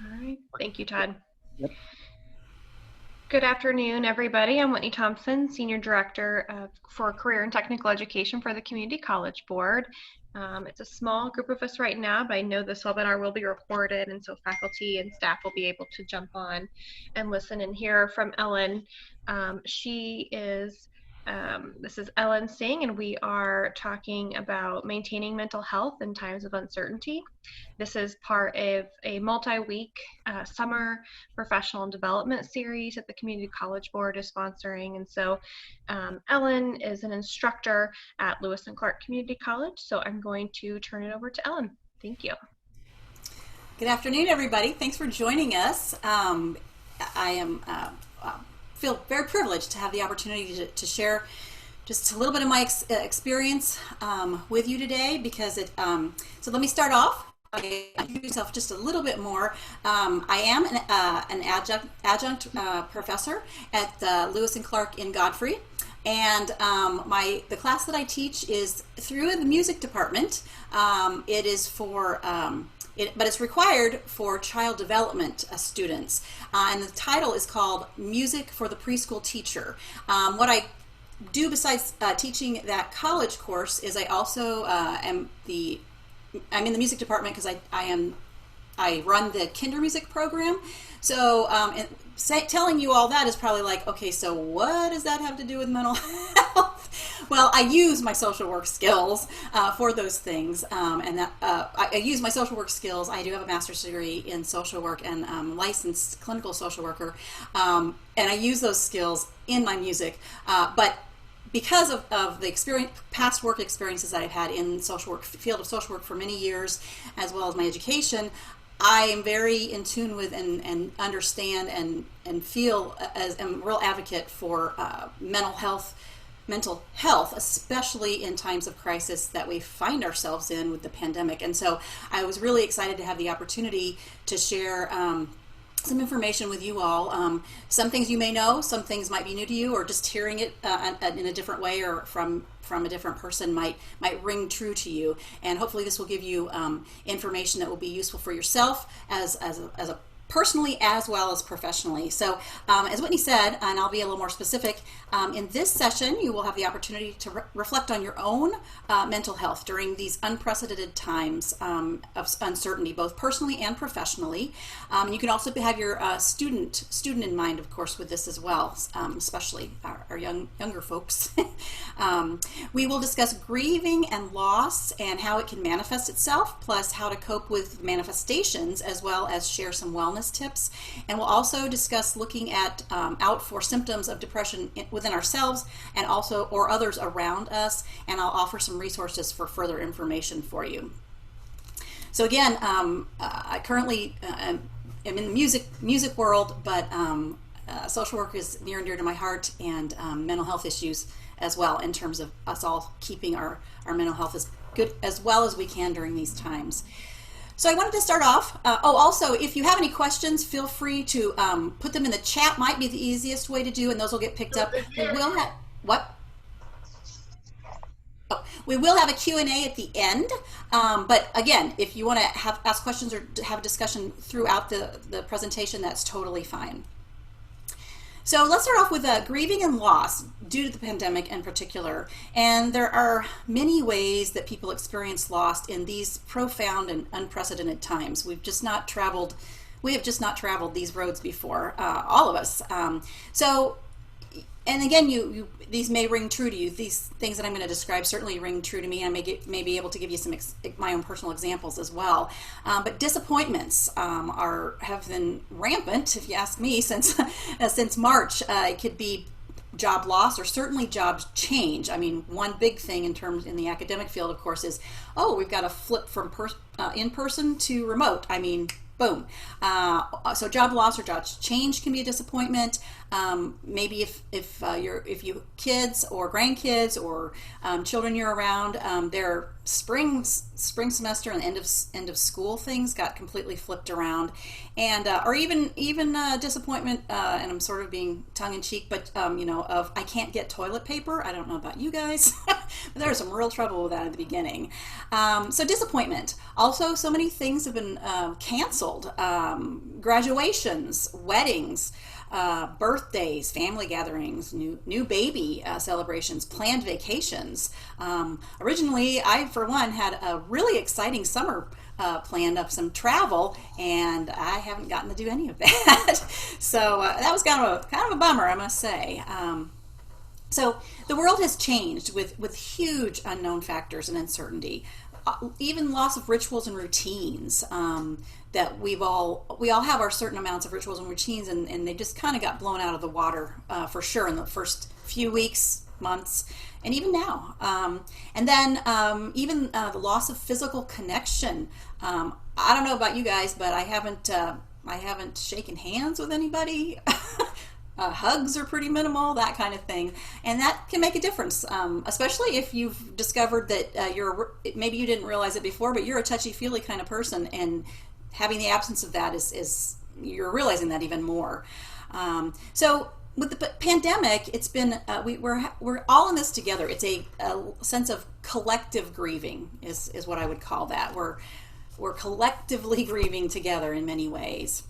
All right. Thank you, Todd. Yep. Good afternoon, everybody. I'm Whitney Thompson, Senior Director for Career and Technical Education for the Community College Board. It's a small group of us right now, but I know this webinar will be recorded, and so faculty and staff will be able to jump on and listen and hear from Ellen. This is Ellen Singh, and we are talking about maintaining mental health in times of uncertainty. This is part of a multi-week summer professional development series that the Community College Board is sponsoring. And so Ellen is an instructor at Lewis and Clark Community College. So I'm going to turn it over to Ellen. Thank you. Good afternoon, everybody. Thanks for joining us. Feel very privileged to have the opportunity to share just a little bit of my experience with you today. So let me start off. Introduce myself just a little bit more. I am an adjunct professor at Lewis and Clark in Godfrey, and the class that I teach is through the music department. It is for but it's required for child development students, and the title is called Music for the Preschool Teacher. What I do besides teaching that college course is I also I'm in the music department because I run the kinder music program. So telling you all that is probably like, okay, so what does that have to do with mental health? Well, I use my social work skills for those things, I use my social work skills. I do have a master's degree in social work and licensed clinical social worker, and I use those skills in my music, but because of the past work experiences that I've had in social work, field of social work for many years, as well as my education, I am very in tune with and understand and feel as a real advocate for mental health, especially in times of crisis that we find ourselves in with the pandemic. And so I was really excited to have the opportunity to share some information with you all. Some things you may know, some things might be new to you, or just hearing it in a different way or from a different person might ring true to you. And hopefully this will give you information that will be useful for yourself as a personally as well as professionally. So as Whitney said, and I'll be a little more specific, in this session you will have the opportunity to reflect on your own mental health during these unprecedented times of uncertainty, both personally and professionally. You can also have your student in mind, of course, with this as well, especially our younger folks. We will discuss grieving and loss and how it can manifest itself, plus how to cope with manifestations, as well as share some wellness tips. And we'll also discuss looking at out for symptoms of depression within ourselves and also or others around us, and I'll offer some resources for further information for you. So again, I currently am in the music world, but social work is near and dear to my heart, and mental health issues as well, in terms of us all keeping our mental health as good as well as we can during these times. So I wanted to start off. Also, if you have any questions, feel free to put them in the chat. Might be the easiest way to do, and those will get picked up. We will have what? Oh, we will have a Q&A at the end. But again, if you want to ask questions or have a discussion throughout the presentation, that's totally fine. So let's start off with grieving and loss due to the pandemic in particular. And there are many ways that people experience loss in these profound and unprecedented times. We have just not traveled these roads before, all of us. And again, these may ring true to you. These things that I'm going to describe certainly ring true to me. I may be able to give you some my own personal examples as well. But disappointments have been rampant, if you ask me, since March. It could be job loss or certainly job change. I mean, one big thing in the academic field, of course, is we've got to flip from in person to remote. I mean, boom. So job loss or job change can be a disappointment. Maybe if you kids or grandkids or children you're around, they're spring semester and end of school things got completely flipped around, and or even disappointment. And I'm sort of being tongue in cheek, but of I can't get toilet paper. I don't know about you guys, but there was some real trouble with that at the beginning. So disappointment. Also, so many things have been canceled. Graduations, weddings. Birthdays, family gatherings, new baby celebrations, planned vacations. Originally, I, for one, had a really exciting summer planned of some travel, and I haven't gotten to do any of that. So that was kind of a bummer, I must say. So the world has changed with huge unknown factors and uncertainty. Even loss of rituals and routines. That we all have our certain amounts of rituals and routines, and they just kind of got blown out of the water for sure in the first few weeks, months, and even now. And then even the loss of physical connection. I don't know about you guys, but I haven't shaken hands with anybody. Hugs are pretty minimal, that kind of thing, and that can make a difference, especially if you've discovered that maybe you didn't realize it before, but you're a touchy-feely kind of person, and having the absence of that is you're realizing that even more. So with the pandemic, it's been we're all in this together. It's a sense of collective grieving is what I would call that. We're collectively grieving together in many ways.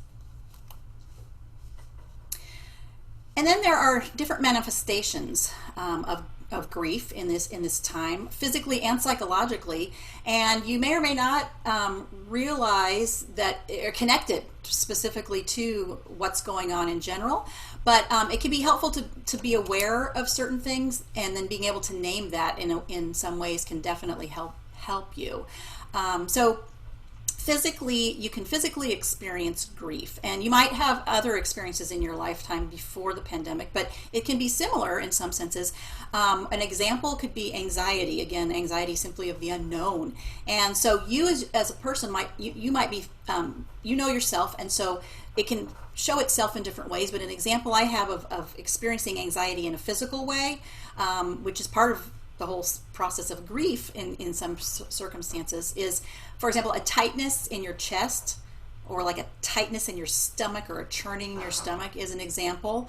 And then there are different manifestations of grief in this time, physically and psychologically, and you may or may not realize that they're connected specifically to what's going on in general, but it can be helpful to be aware of certain things, and then being able to name that in some ways can definitely help you. So you can physically experience grief, and you might have other experiences in your lifetime before the pandemic, but it can be similar in some senses. An example could be anxiety. Again, anxiety simply of the unknown. And so you as a person might be, yourself, and so it can show itself in different ways. But an example I have of experiencing anxiety in a physical way, which is part of the whole process of grief in some circumstances, is, for example, a tightness in your chest, or like a tightness in your stomach, or a churning in your stomach is an example,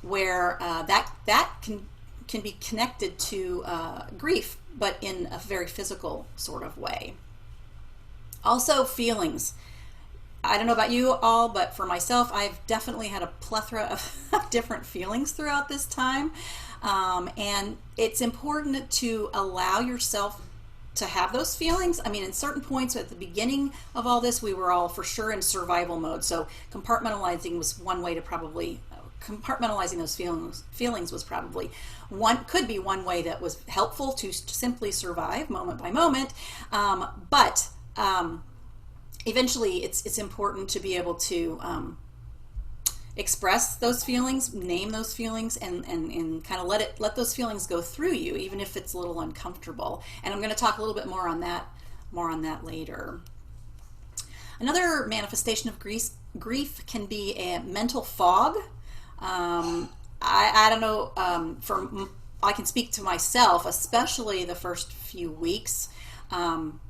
where that can be connected to grief, but in a very physical sort of way. Also, feelings. I don't know about you all, but for myself, I've definitely had a plethora of different feelings throughout this time. And it's important to allow yourself to have those feelings. I mean, in certain points at the beginning of all this, we were all for sure in survival mode. So compartmentalizing was one way to compartmentalizing those feelings was probably could be one way that was helpful to simply survive moment by moment. But eventually it's important to be able to express those feelings, name those feelings, and kind of let those feelings go through you, even if it's a little uncomfortable. And I'm going to talk a little bit more on that later. Another manifestation of grief can be a mental fog. I don't know, I can speak to myself, especially the first few weeks,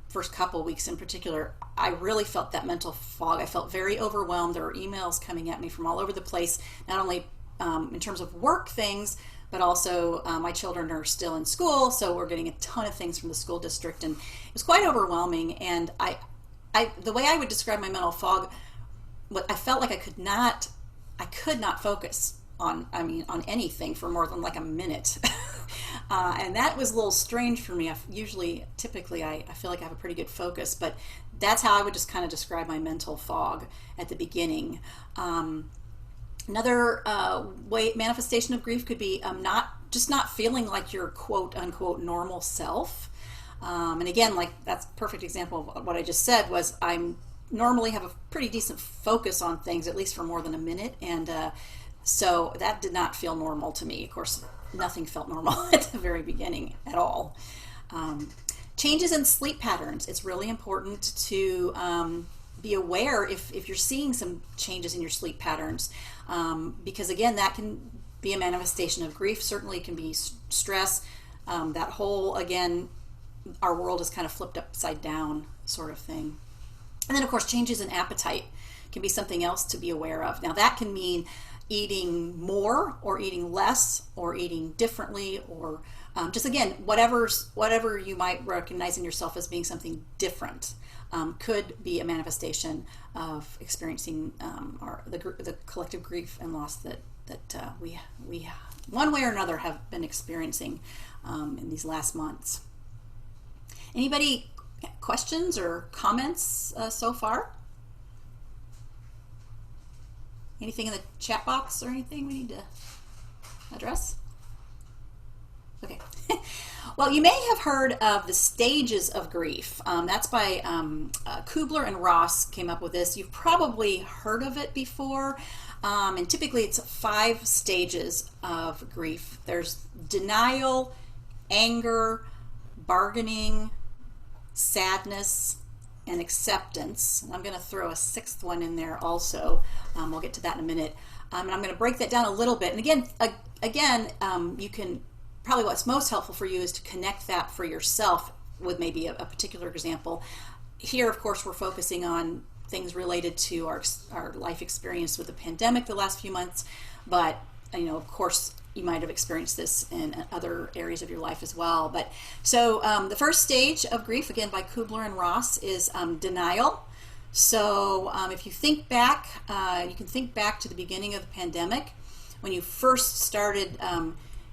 first couple weeks in particular. I really felt that mental fog. I felt very overwhelmed. There were emails coming at me from all over the place, not only in terms of work things, but also my children are still in school, so we're getting a ton of things from the school district, and it was quite overwhelming. And the way I would describe my mental fog, I felt like I could not focus on anything for more than like a minute. And that was a little strange for me. Typically I feel like I have a pretty good focus, but that's how I would just kind of describe my mental fog at the beginning. Another manifestation of grief could be not feeling like your quote unquote normal self. And again, like that's a perfect example of what I just said. Was I normally have a pretty decent focus on things, at least for more than a minute, and so that did not feel normal to me. Of course, nothing felt normal at the very beginning at all. Changes in sleep patterns. It's really important to be aware if you're seeing some changes in your sleep patterns, because again, that can be a manifestation of grief. Certainly can be stress. That whole, again, our world is kind of flipped upside down, sort of thing. And then, of course, changes in appetite can be something else to be aware of. Now, that can mean eating more or eating less or eating differently, or just, again, whatever you might recognize in yourself as being something different could be a manifestation of experiencing the collective grief and loss that we one way or another have been experiencing in these last months. Anybody questions or comments so far? Anything in the chat box or anything we need to address? Okay. Well, you may have heard of the stages of grief. That's by Kubler and Ross came up with this. You've probably heard of it before. And typically it's 5 stages of grief. There's denial, anger, bargaining, sadness, and acceptance. And I'm going to throw a 6th one in there also. We'll get to that in a minute. And I'm going to break that down a little bit. And again, you can, probably what's most helpful for you is to connect that for yourself with maybe a particular example. Here, of course, we're focusing on things related to our life experience with the pandemic the last few months, but of course you might have experienced this in other areas of your life as well. But so the first stage of grief, again by Kubler and Ross, is denial. So if you think back, you can think back to the beginning of the pandemic when you first started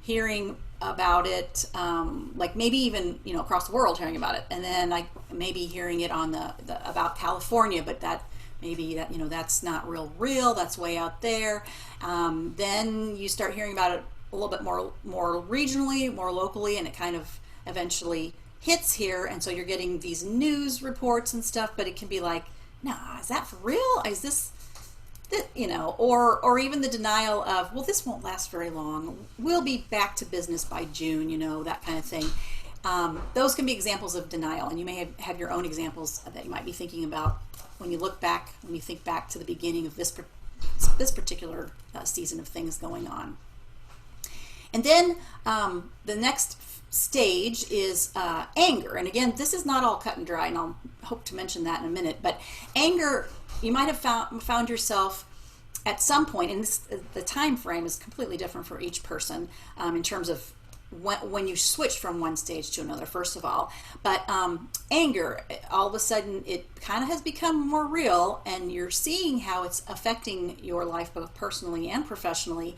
hearing about it, like maybe even across the world hearing about it, and then like maybe hearing it on the about California, but that maybe that's not real, that's way out there. Then you start hearing about it a little bit more regionally, more locally, and it kind of eventually hits here, and so you're getting these news reports and stuff, but it can be like, nah, is that for real? Is this or even the denial of, well, this won't last very long. We'll be back to business by June, that kind of thing. Those can be examples of denial, and you may have your own examples that you might be thinking about when you think back to the beginning of this particular season of things going on. And then the next stage is anger. And again, this is not all cut and dry, and I'll hope to mention that in a minute. But anger, you might have found yourself at some point, and the time frame is completely different for each person in terms of when you switch from one stage to another, first of all. But anger, all of a sudden, it kind of has become more real, and you're seeing how it's affecting your life both personally and professionally.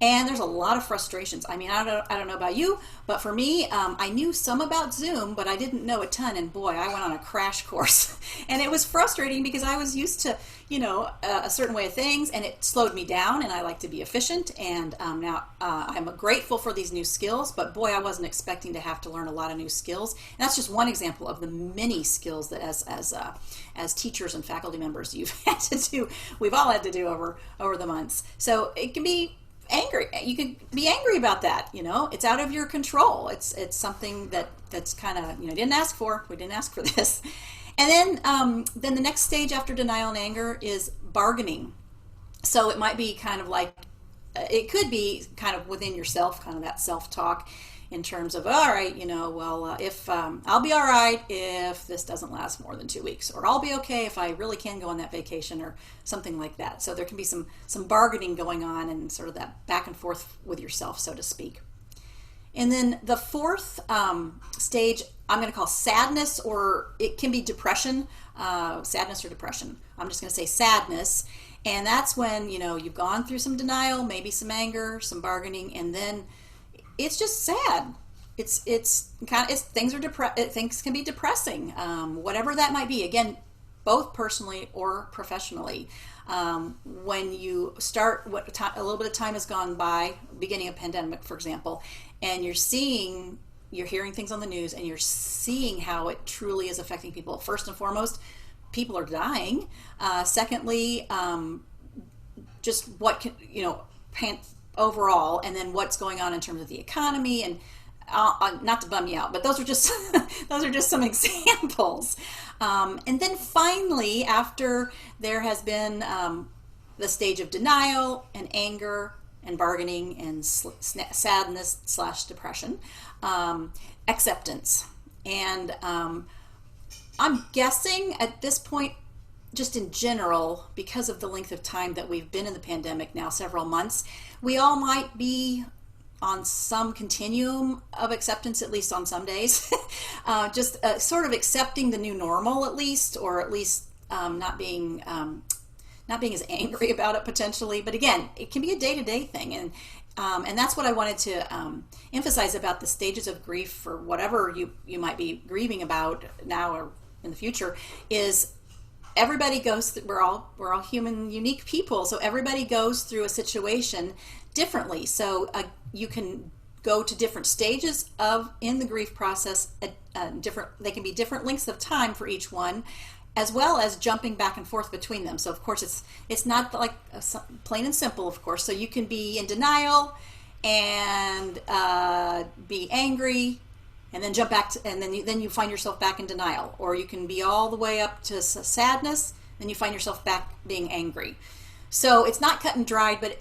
And there's a lot of frustrations. I mean, I don't know about you, but for me, I knew some about Zoom, but I didn't know a ton. And boy, I went on a crash course. And it was frustrating because I was used to, a certain way of things, and it slowed me down, and I like to be efficient. And now I'm grateful for these new skills, but boy, I wasn't expecting to have to learn a lot of new skills. And that's just one example of the many skills that as teachers and faculty members you've had to do, we've all had to do over the months. So it can be angry. You can be angry about that. It's out of your control. It's something that's kind of didn't ask for. We didn't ask for this. And then the next stage after denial and anger is bargaining. So it might be kind of like, it could be kind of within yourself, kind of that self-talk in terms of, all right, if I'll be all right if this doesn't last more than 2 weeks, or I'll be okay if I really can go on that vacation, or something like that. So there can be some bargaining going on, and sort of that back and forth with yourself, so to speak. And then the fourth stage, I'm going to call sadness, or it can be depression, sadness or depression. I'm just going to say sadness. And that's when, you've gone through some denial, maybe some anger, some bargaining, and then it's just sad. Things can be depressing, whatever that might be. Again, both personally or professionally. When you start, a little bit of time has gone by, beginning of pandemic, for example, and you're hearing things on the news, and you're seeing how it truly is affecting people. First and foremost, people are dying. Secondly, just what can, overall, and then what's going on in terms of the economy, and not to bum you out, but those are just some examples. And then finally, after there has been the stage of denial and anger and bargaining and sadness / depression, acceptance. And I'm guessing at this point, just in general, because of the length of time that we've been in the pandemic now, several months, we all might be on some continuum of acceptance, at least on some days. Just sort of accepting the new normal, at least, or at least not being as angry about it potentially. But again, it can be a day-to-day thing, and that's what I wanted to emphasize about the stages of grief for whatever you might be grieving about now or in the future. Is everybody goes through, we're all human, unique people, so everybody goes through a situation differently. So you can go to different stages in the grief process. They can be different lengths of time for each one, as well as jumping back and forth between them. So of course it's not like plain and simple, of course. So you can be in denial and be angry, and then jump back to, and then you find yourself back in denial, or you can be all the way up to sadness, then you find yourself back being angry. So it's not cut and dried, but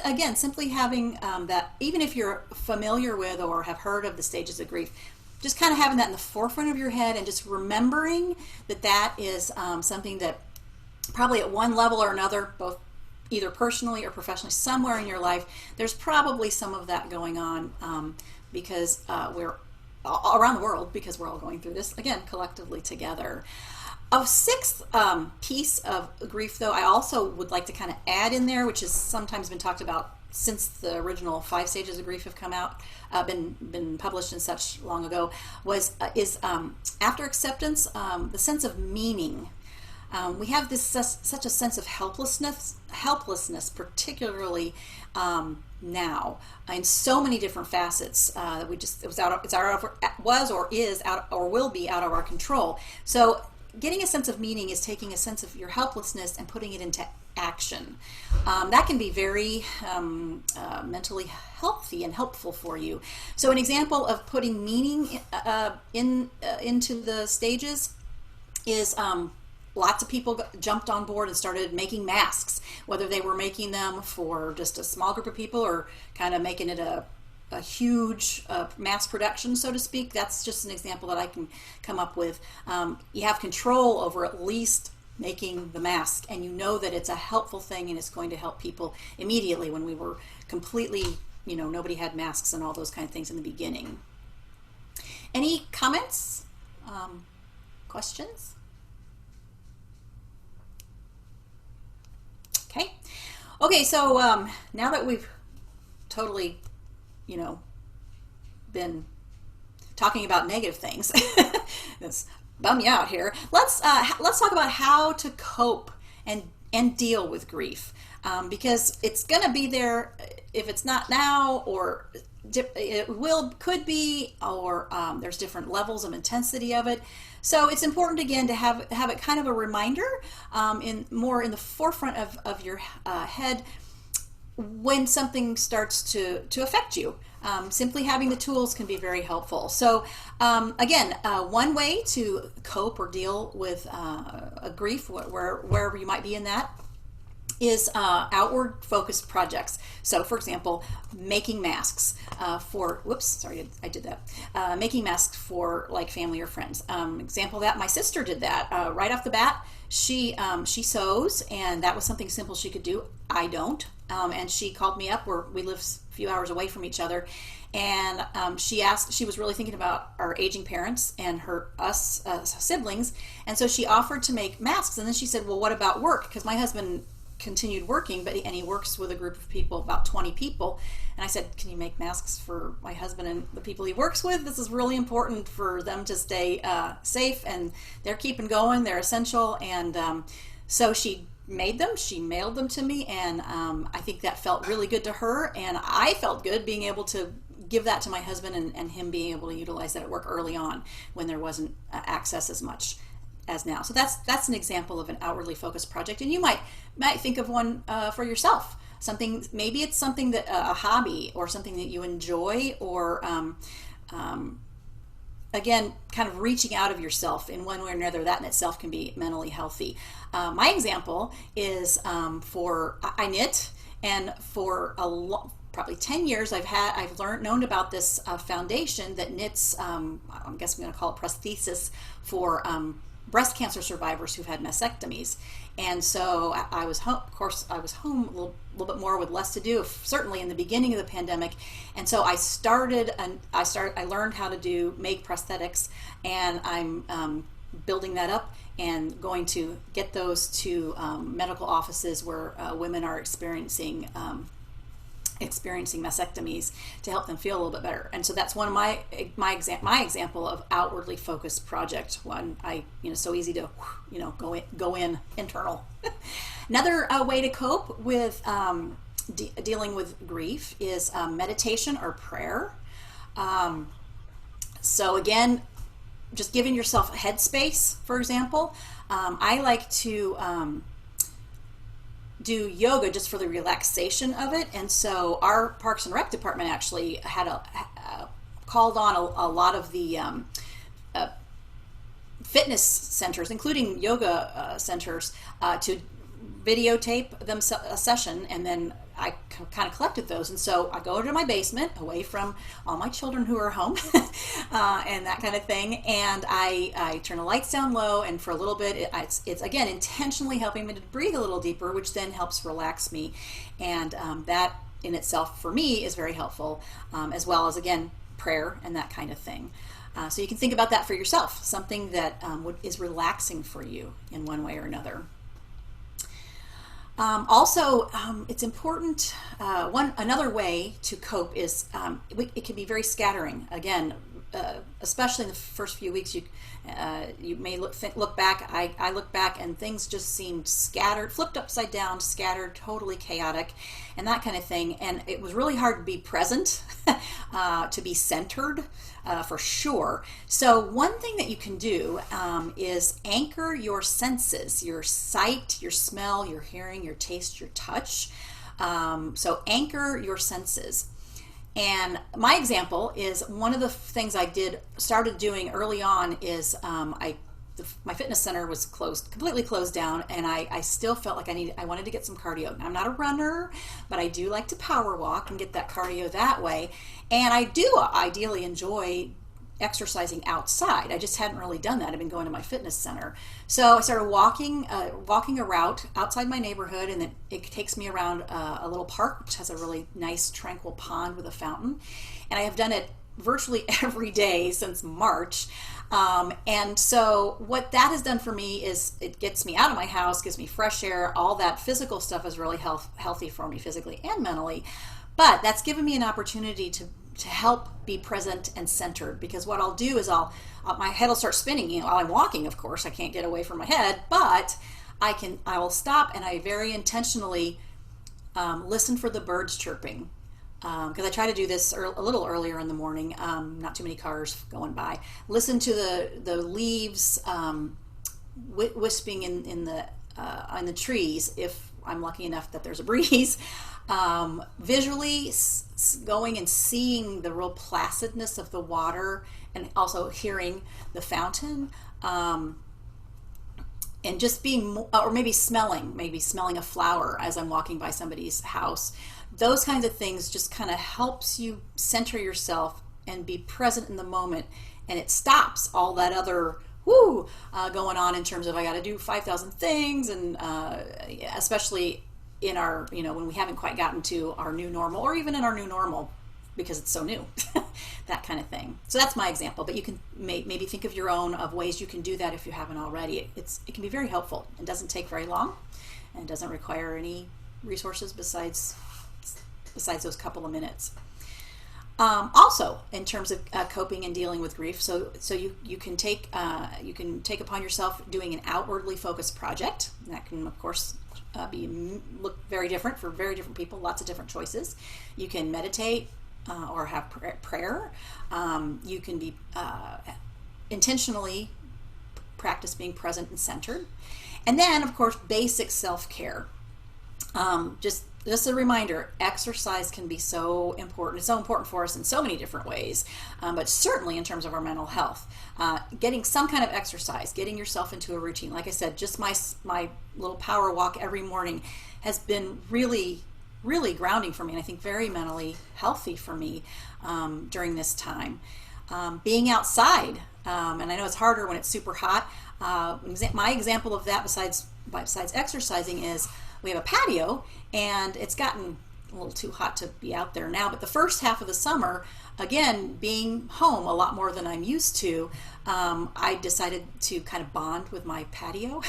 again, simply having that, even if you're familiar with or have heard of the stages of grief, just kind of having that in the forefront of your head and just remembering that is something that probably at one level or another, both either personally or professionally, somewhere in your life, there's probably some of that going on because we're around the world, because we're all going through this, again, collectively together. A sixth piece of grief, though, I also would like to kind of add in there, which has sometimes been talked about since the original 5 stages of grief have come out, been published and such long ago, is after acceptance, the sense of meaning. We have this such a sense of helplessness, particularly now, in so many different facets that was or is out or will be out of our control. So getting a sense of meaning is taking a sense of your helplessness and putting it into action. That can be very mentally healthy and helpful for you. So an example of putting meaning into the stages is lots of people jumped on board and started making masks, whether they were making them for just a small group of people or kind of making it a huge mass production, so to speak. That's just an example that I can come up with. You have control over at least making the mask, and you know that it's a helpful thing and it's going to help people immediately, when we were completely, nobody had masks and all those kind of things in the beginning. Any comments? Questions? Okay, so now that we've totally, been talking about negative things, this bum you out here. Let's talk about how to cope and deal with grief, because it's going to be there if it's not now, or it could be, or there's different levels of intensity of it. So it's important, again, to have it kind of a reminder in the forefront of your head when something starts to affect you. Simply having the tools can be very helpful. So again, one way to cope or deal with a grief, wherever you might be in that, is outward focused projects. So for example, making masks making masks for like family or friends. Example of that, my sister did that right off the bat. She sews, and that was something simple she could do. I don't. And she called me up, we live a few hours away from each other, and she was really thinking about our aging parents and us siblings, and so she offered to make masks. And then she said, well, what about work? Because my husband continued working, and he works with a group of people, about 20 people. And I said, can you make masks for my husband and the people he works with? This is really important for them to stay safe, and they're keeping going, they're essential. And so she made them, she mailed them to me, and I think that felt really good to her, and I felt good being able to give that to my husband, and him being able to utilize that at work early on when there wasn't access as much as now. So that's an example of an outwardly focused project, and you might think of one for yourself. Maybe it's something that a hobby, or something that you enjoy, or again, kind of reaching out of yourself in one way or another. That in itself can be mentally healthy. My example is I knit, and for probably 10 years, I've known about this foundation that knits, I guess I'm going to call it prosthesis for breast cancer survivors who've had mastectomies. And so I was home, of course, I was home a little bit more with less to do, certainly in the beginning of the pandemic. And so I learned how to make prosthetics, and I'm building that up and going to get those to medical offices where women are experiencing mastectomies, to help them feel a little bit better. And so that's one of my example of outwardly focused project. One so easy to go in internal. Another way to cope with dealing with grief is meditation or prayer. So again, just giving yourself headspace, for example. I like to do yoga just for the relaxation of it. And so our Parks and Rec department actually had called on a lot of the fitness centers, including yoga centers, to videotape them a session, and then I kind of collected those. And so I go to my basement away from all my children who are home and that kind of thing, and I turn the lights down low, and for a little bit it's again intentionally helping me to breathe a little deeper, which then helps relax me. And that in itself for me is very helpful, as well as, again, prayer and that kind of thing. So you can think about that for yourself, something that is relaxing for you in one way or another. Also, it's important, another way to cope is, it can be very scattering. Again, especially in the first few weeks, you may look back, I look back and things just seemed scattered, flipped upside down, scattered, totally chaotic, and that kind of thing. And it was really hard to be present, to be centered, for sure. So one thing that you can do is anchor your senses, your sight, your smell, your hearing, your taste, your touch. So anchor your senses. And my example is, one of the things I started doing early on is my fitness center was completely closed down, and I still felt like I wanted to get some cardio. I'm not a runner, but I do like to power walk and get that cardio that way. And I do ideally enjoy exercising outside. I just hadn't really done that. I've been going to my fitness center. So I started walking a route outside my neighborhood, and it takes me around a little park, which has a really nice tranquil pond with a fountain. And I have done it virtually every day since March. And so what that has done for me is it gets me out of my house, gives me fresh air. All that physical stuff is really healthy for me physically and mentally. But that's given me an opportunity to help be present and centered, because what I'll do is my head will start spinning, while I'm walking. Of course, I can't get away from my head, but I will stop, and I very intentionally listen for the birds chirping, because I try to do this a little earlier in the morning, not too many cars going by. Listen to the leaves wisping in the trees, if I'm lucky enough that there's a breeze. Visually going and seeing the real placidness of the water, and also hearing the fountain, and just being, or maybe smelling a flower as I'm walking by somebody's house. Those kinds of things just kind of helps you center yourself and be present in the moment, and it stops all that other going on in terms of I got to do 5,000 things, and especially in our, when we haven't quite gotten to our new normal, or even in our new normal because it's so new, that kind of thing. So that's my example, but you can maybe think of your own, of ways you can do that if you haven't already. It can be very helpful. It doesn't take very long, and it doesn't require any resources besides those couple of minutes. Also, in terms of coping and dealing with grief, so you can take upon yourself doing an outwardly focused project. That can, of course, look very different for very different people. Lots of different choices. You can meditate or have prayer. You can be intentionally practice being present and centered, and then, of course, basic self-care. Just a reminder, exercise can be so important. It's so important for us in so many different ways, but certainly in terms of our mental health. Getting some kind of exercise, getting yourself into a routine. Like I said, just my little power walk every morning has been really, really grounding for me, and I think very mentally healthy for me during this time. Being outside, and I know it's harder when it's super hot. My example of that, besides exercising, is we have a patio, and it's gotten a little too hot to be out there now. But the first half of the summer, again, being home a lot more than I'm used to, I decided to kind of bond with my patio.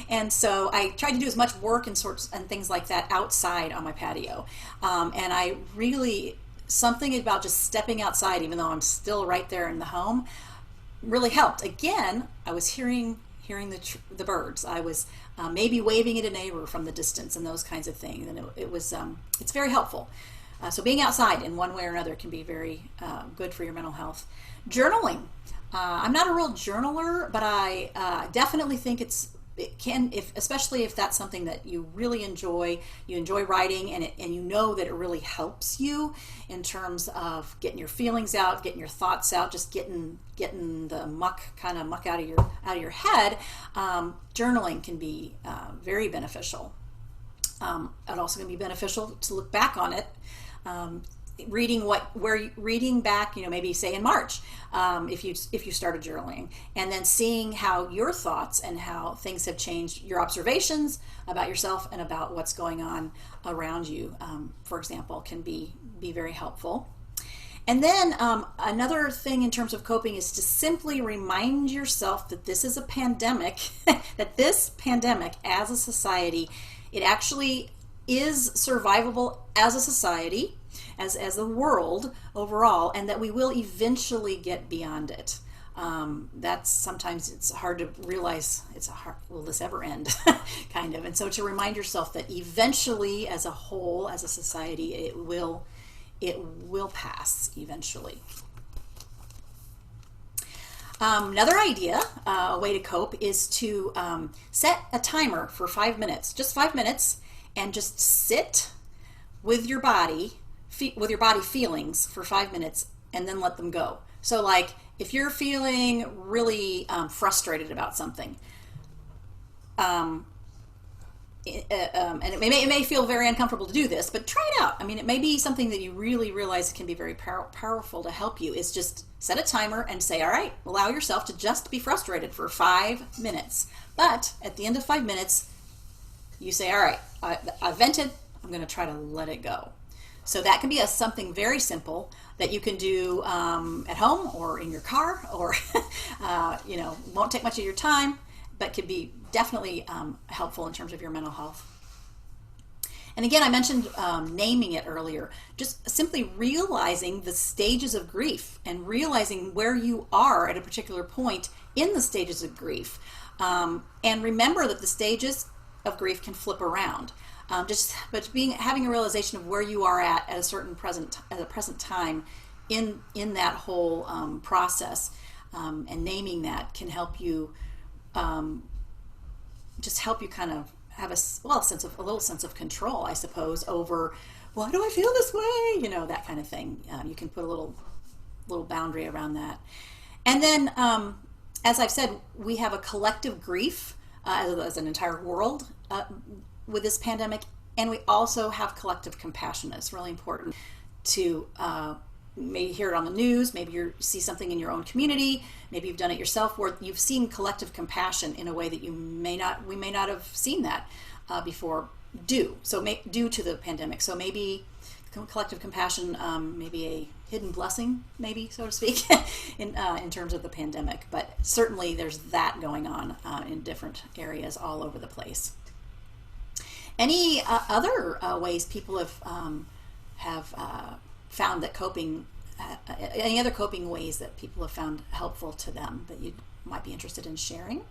And so I tried to do as much work and things like that outside on my patio. And I really, something about just stepping outside, even though I'm still right there in the home, really helped. Again, I was hearing the birds. I was maybe waving at a neighbor from the distance and those kinds of things. And it's very helpful. So being outside in one way or another can be very good for your mental health. Journaling. I'm not a real journaler, but I definitely think it can, especially if that's something that you really enjoy. You enjoy writing, and you know that it really helps you in terms of getting your feelings out, getting your thoughts out, just getting the muck out of your head. Journaling can be very beneficial. It also can be beneficial to look back on it. Reading back, maybe say in March, if you started journaling, and then seeing how your thoughts and how things have changed, your observations about yourself and about what's going on around you, for example, can be very helpful. And then another thing in terms of coping is to simply remind yourself that this is a pandemic, that this pandemic as a society, it actually is survivable as a society, as a world overall, and that we will eventually get beyond it. That's sometimes it's hard to realize. Will this ever end? Kind of. And so to remind yourself that eventually, as a whole, as a society, it will pass eventually. Another idea, a way to cope, is to set a timer for 5 minutes, just 5 minutes, and just sit with your body feelings for 5 minutes, and then let them go. So like if you're feeling really frustrated about something, and it may feel very uncomfortable to do this, but try it out. I mean, it may be something that you really realize can be very powerful to help you, is just set a timer and say, all right, allow yourself to just be frustrated for 5 minutes. But at the end of 5 minutes, you say, all right, I vented, I'm going to try to let it go. So that can be something very simple that you can do at home or in your car, or won't take much of your time, but could be definitely helpful in terms of your mental health. And again, I mentioned naming it earlier. Just simply realizing the stages of grief and realizing where you are at a particular point in the stages of grief. And remember that the stages of grief can flip around. Having a realization of where you are at a present time in that whole process, and naming that can help you kind of have a little sense of control, I suppose, over why do I feel this way, that kind of thing. You can put a little boundary around that. And then, as I've said, we have a collective grief as an entire world with this pandemic, and we also have collective compassion. It's really important to maybe hear it on the news, maybe you see something in your own community, maybe you've done it yourself, where you've seen collective compassion in a way that we may not have seen that before, due to the pandemic. So maybe collective compassion, maybe a hidden blessing, maybe, so to speak, in terms of the pandemic. But certainly there's that going on in different areas all over the place. Any other ways people have found that coping, any other coping ways that people have found helpful to them that you might be interested in sharing?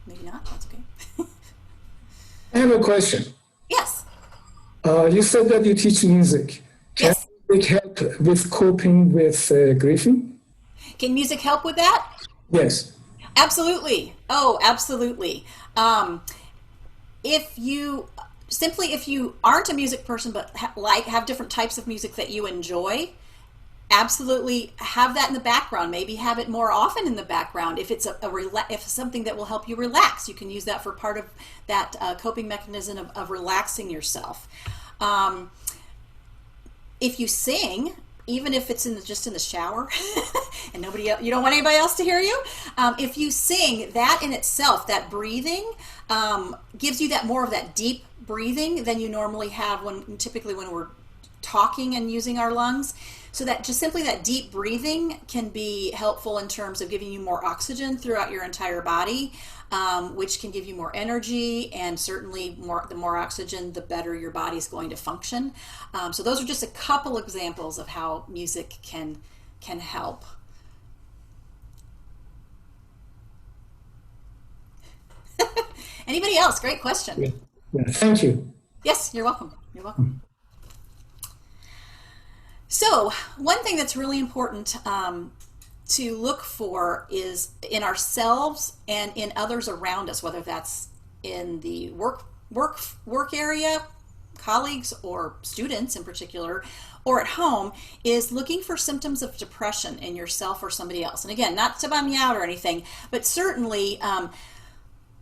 Maybe not, that's okay. I have a question. Yes. You said that you teach music. Can Yes. music help with coping with grieving? Can music help with that? Yes. Absolutely. Oh, absolutely. If you aren't a music person but have different types of music that you enjoy, absolutely have that in the background. Maybe have it more often in the background. If it's if something that will help you relax, you can use that for part of that coping mechanism of relaxing yourself. If you sing, even if it's just in the shower and you don't want anybody else to hear you, if you sing, that in itself, that breathing, gives you that more of that deep breathing than you normally have typically when we're talking and using our lungs. So that just simply that deep breathing can be helpful in terms of giving you more oxygen throughout your entire body, which can give you more energy, and certainly the more oxygen, the better your body's going to function. So those are just a couple examples of how music can help. Anybody else? Great question. Yeah, thank you. Yes, you're welcome. You're welcome. So one thing that's really important to look for is in ourselves and in others around us, whether that's in the work area, colleagues or students in particular, or at home, is looking for symptoms of depression in yourself or somebody else. And again, not to bum you out or anything, but certainly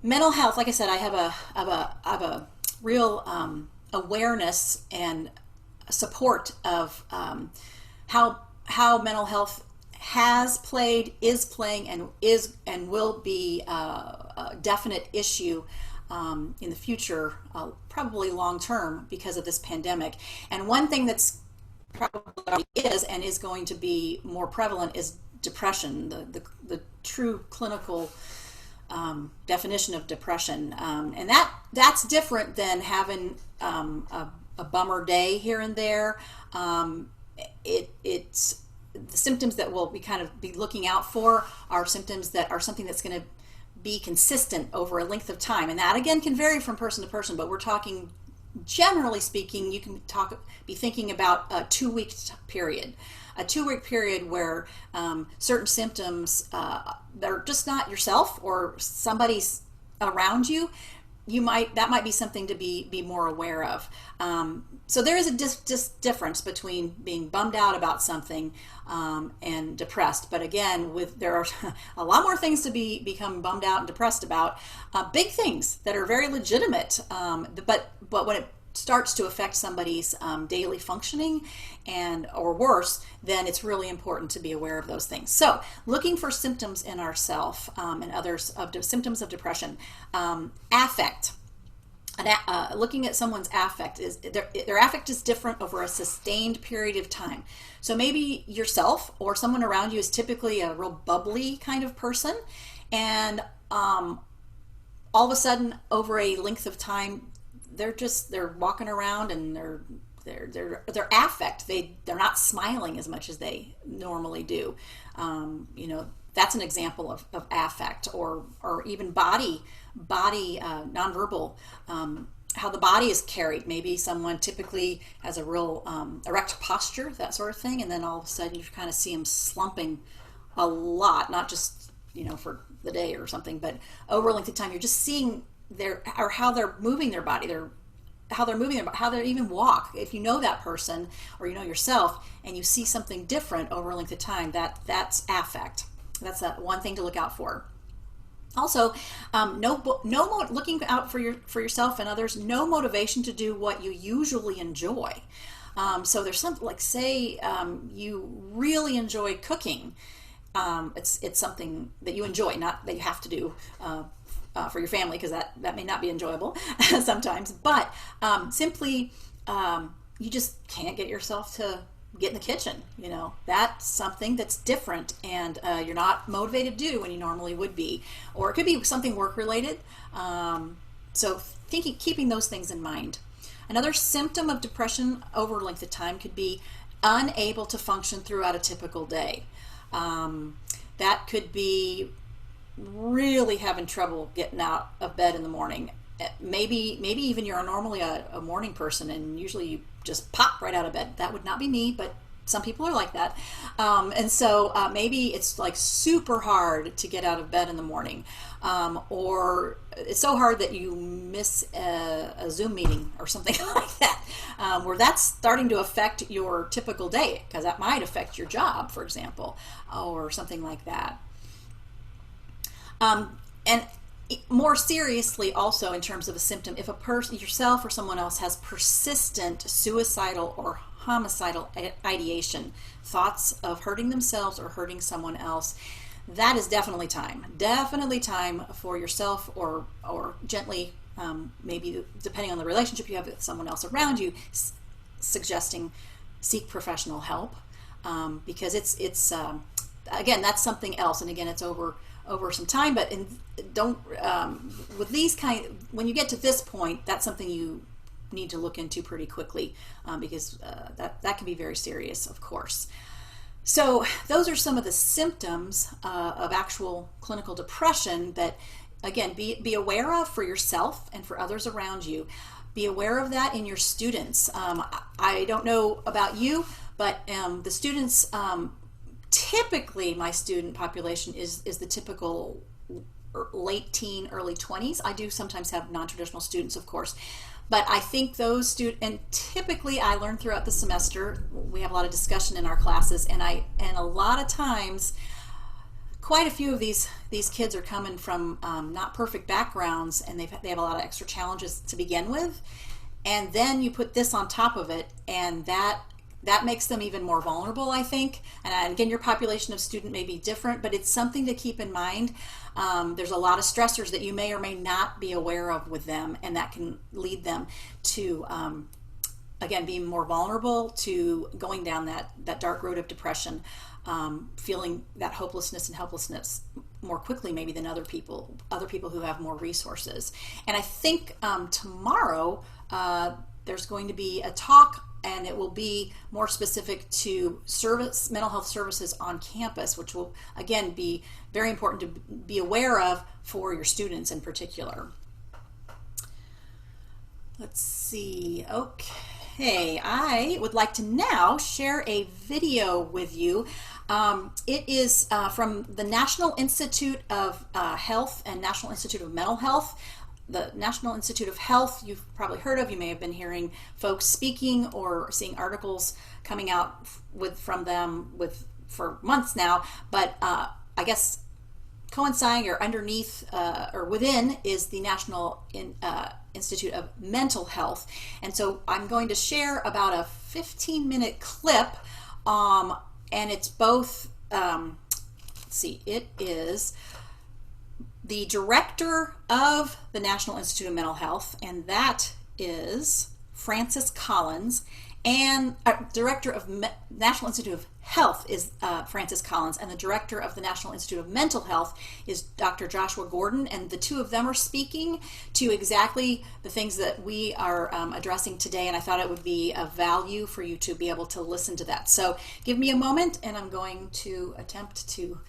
mental health. Like I said, I have a real awareness and support of how mental health has played, is playing, and will be a definite issue in the future, probably long term, because of this pandemic. And one thing that's probably is going to be more prevalent is depression, the true clinical definition of depression, and that's different than having a bummer day here and there. It's the symptoms that we'll be looking out for are symptoms that are something that's going to be consistent over a length of time, and that again can vary from person to person. But we're talking, generally speaking, you can be thinking about a 2-week period. A 2-week period where certain symptoms that are just not yourself or somebody's around you, that might be something to be more aware of. So there is a difference between being bummed out about something and depressed. But again, there are a lot more things to become bummed out and depressed about. Big things that are very legitimate, but when it starts to affect somebody's daily functioning or worse, then it's really important to be aware of those things. So looking for symptoms in ourself and others of symptoms of depression. Affect. Looking at someone's affect, is their affect is different over a sustained period of time. So maybe yourself or someone around you is typically a real bubbly kind of person, and all of a sudden over a length of time they're walking around and their affect, they're not smiling as much as they normally do. That's an example of affect, or even body nonverbal, how the body is carried. Maybe someone typically has a real erect posture, that sort of thing, and then all of a sudden you kind of see them slumping a lot, not just for the day or something, but over a length of time. You're just seeing how they're moving their body, how they even walk. If you know that person or you know yourself and you see something different over a length of time, that's affect. That's one thing to look out for. Also, looking out for yourself and others, no motivation to do what you usually enjoy. So there's something like, say you really enjoy cooking. It's something that you enjoy, not that you have to do for your family, because that may not be enjoyable sometimes. But simply, you just can't get yourself to get in the kitchen. That's something that's different, and you're not motivated to do when you normally would be. Or it could be something work related. So keeping those things in mind. Another symptom of depression over a length of time could be unable to function throughout a typical day. That could be really having trouble getting out of bed in the morning. Maybe even you're normally a morning person and usually you just pop right out of bed. That would not be me, but some people are like that. And so maybe it's like super hard to get out of bed in the morning, or it's so hard that you miss a Zoom meeting or something like that, where that's starting to affect your typical day, because that might affect your job, for example, or something like that. And more seriously, also in terms of a symptom, if a person, yourself or someone else, has persistent suicidal or homicidal ideation, thoughts of hurting themselves or hurting someone else, that is definitely time for yourself, or gently, maybe depending on the relationship you have with someone else around you, suggesting seek professional help, because it's again, that's something else, and again, it's over some time. But with these when you get to this point, that's something you need to look into pretty quickly, because that can be very serious, of course. So those are some of the symptoms of actual clinical depression that, again, be aware of for yourself and for others around you. Be aware of that in your students. I don't know about you, but the students, typically my student population is the typical late teen, early 20s. I do sometimes have non-traditional students, of course. But I think those students, and typically I learn throughout the semester, we have a lot of discussion in our classes, and a lot of times, quite a few of these kids are coming from not perfect backgrounds, and they have a lot of extra challenges to begin with, and then you put this on top of it, and that makes them even more vulnerable, I think. And again, your population of student may be different, but it's something to keep in mind. There's a lot of stressors that you may or may not be aware of with them, and that can lead them to, again, being more vulnerable to going down that dark road of depression, feeling that hopelessness and helplessness more quickly maybe than other people who have more resources. And I think tomorrow there's going to be a talk, and it will be more specific to mental health services on campus, which will, again, be very important to be aware of for your students in particular. Let's see. Okay, I would like to now share a video with you. It is from the National Institute of Health and National Institute of Mental Health. The National Institute of Health, you've probably heard of. You may have been hearing folks speaking or seeing articles coming out from them for months now. But I guess coinciding or underneath or within is the National Institute of Mental Health. And so I'm going to share about a 15-minute clip, and it's both, let's see, it is the director of the National Institute of Mental Health, and that is Francis Collins, and director of National Institute of Health is Francis Collins, and the director of the National Institute of Mental Health is Dr. Joshua Gordon, and the two of them are speaking to exactly the things that we are addressing today, and I thought it would be of value for you to be able to listen to that. So give me a moment, and I'm going to attempt to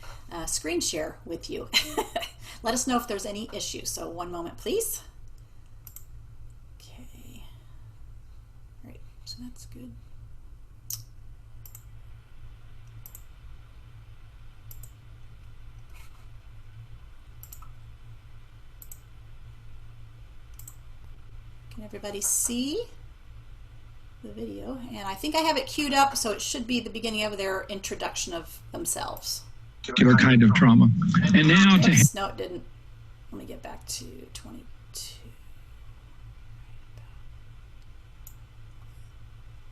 screen share with you. Let us know if there's any issues. So one moment, please. Okay. All right, so that's good. Can everybody see the video? And I think I have it queued up, so it should be the beginning of their introduction of themselves. Particular kind of trauma. And now Oops, no, it didn't. Let me get back to 22.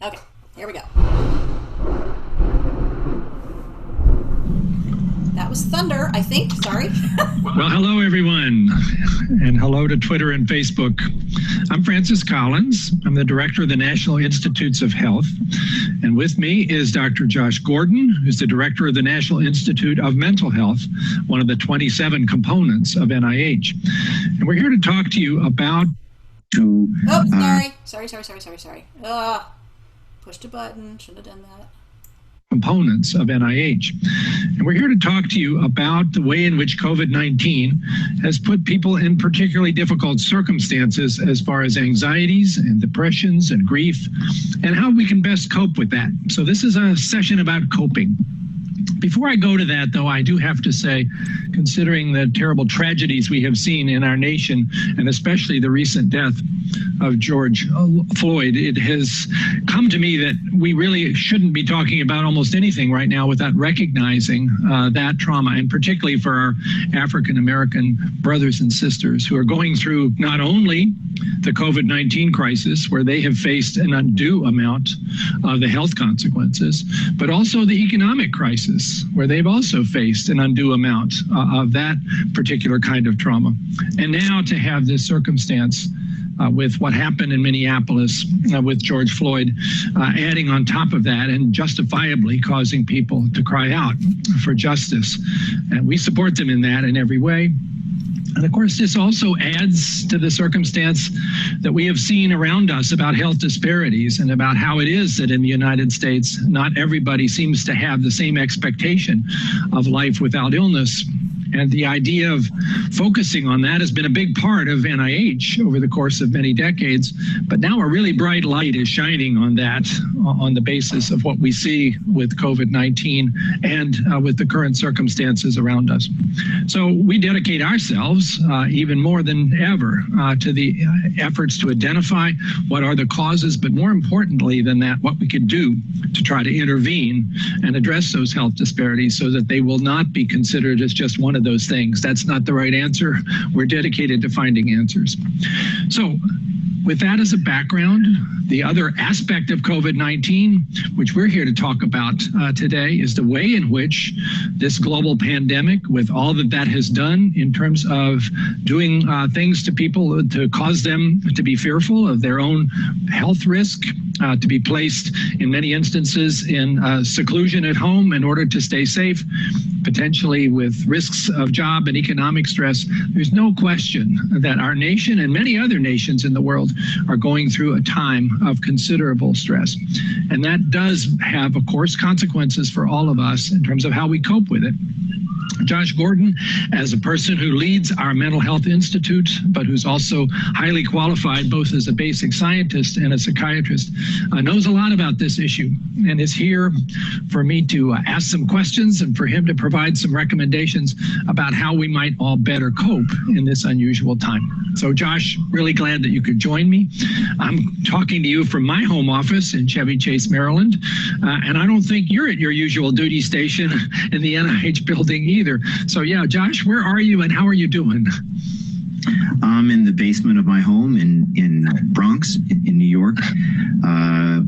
Okay, here we go. That was thunder, I think. Sorry. Well, hello, everyone, and hello to Twitter and Facebook. I'm Francis Collins. I'm the director of the National Institutes of Health. And with me is Dr. Josh Gordon, who's the director of the National Institute of Mental Health, one of the 27 components of NIH. And we're here to talk to you about... Sorry. Pushed a button. Shouldn't have done that. Components of NIH. And we're here to talk to you about the way in which COVID-19 has put people in particularly difficult circumstances as far as anxieties and depressions and grief, and how we can best cope with that. So this is a session about coping. Before I go to that, though, I do have to say, considering the terrible tragedies we have seen in our nation, and especially the recent death of George Floyd, it has come to me that we really shouldn't be talking about almost anything right now without recognizing that trauma, and particularly for our African American brothers and sisters who are going through not only the COVID-19 crisis, where they have faced an undue amount of the health consequences, but also the economic crisis, where they've also faced an undue amount of that particular kind of trauma. And now to have this circumstance with what happened in Minneapolis with George Floyd, adding on top of that and justifiably causing people to cry out for justice. And we support them in that in every way. And of course, this also adds to the circumstance that we have seen around us about health disparities and about how it is that in the United States, not everybody seems to have the same expectation of life without illness. And the idea of focusing on that has been a big part of NIH over the course of many decades. But now a really bright light is shining on that on the basis of what we see with COVID-19 and with the current circumstances around us. So we dedicate ourselves even more than ever to the efforts to identify what are the causes, but more importantly than that, what we could do to try to intervene and address those health disparities so that they will not be considered as just one of those things. That's not the right answer. We're dedicated to finding answers. So with that as a background, the other aspect of COVID-19, which we're here to talk about today, is the way in which this global pandemic, with all that that has done in terms of doing things to people to cause them to be fearful of their own health risk, to be placed in many instances in seclusion at home in order to stay safe, potentially with risks of job and economic stress. There's no question that our nation and many other nations in the world are going through a time of considerable stress. And that does have, of course, consequences for all of us in terms of how we cope with it. Josh Gordon, as a person who leads our Mental Health Institute, but who's also highly qualified both as a basic scientist and a psychiatrist, knows a lot about this issue and is here for me to ask some questions and for him to provide some recommendations about how we might all better cope in this unusual time. So Josh, really glad that you could join me. I'm talking to you from my home office in Chevy Chase, Maryland, and I don't think you're at your usual duty station in the NIH building either. So yeah, Josh, where are you and how are you doing? I'm in the basement of my home in Bronx, in New York,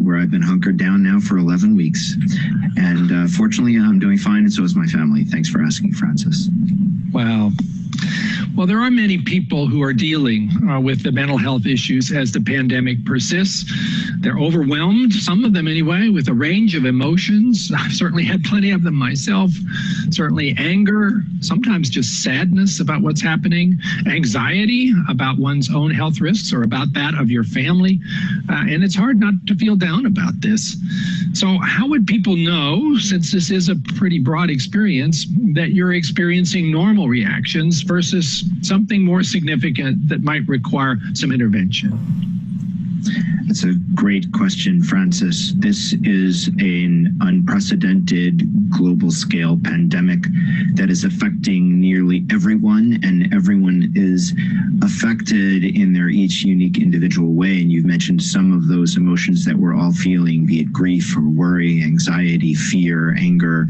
where I've been hunkered down now for 11 weeks. And fortunately, I'm doing fine, and so is my family. Thanks for asking, Francis. Wow. Well, there are many people who are dealing with the mental health issues as the pandemic persists. They're overwhelmed, some of them anyway, with a range of emotions. I've certainly had plenty of them myself. Certainly anger, sometimes just sadness about what's happening, anxiety about one's own health risks or about that of your family. And it's hard not to feel down about this. So how would people know, since this is a pretty broad experience, that you're experiencing normal reactions versus something more significant that might require some intervention? That's a great question, Francis. This is an unprecedented global scale pandemic that is affecting nearly everyone, and everyone is affected in their each unique individual way. And you've mentioned some of those emotions that we're all feeling, be it grief or worry, anxiety, fear, anger.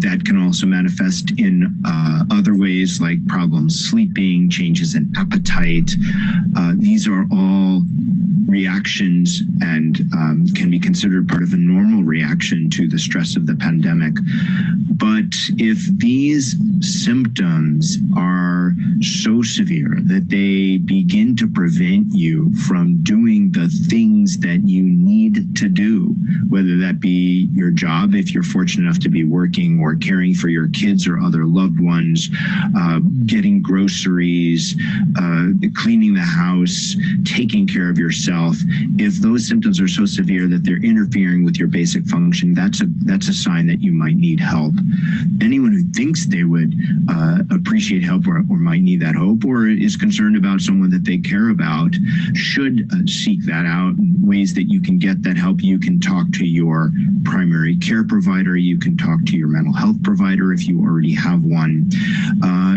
That can also manifest in other ways like problems sleeping, changes in appetite. These are all reactions and can be considered part of a normal reaction to the stress of the pandemic. But if these symptoms are so severe that they begin to prevent you from doing the things that you need to do, whether that be your job, if you're fortunate enough to be working, or caring for your kids or other loved ones, getting groceries, cleaning the house, taking care of yourself, if those symptoms are so severe that they're interfering with your basic function, that's a sign that you might need help. Anyone who thinks they would would appreciate help or might need that hope, or is concerned about someone that they care about, should seek that out. Ways that you can get that help: you can talk to your primary care provider, you can talk to your mental health provider if you already have one.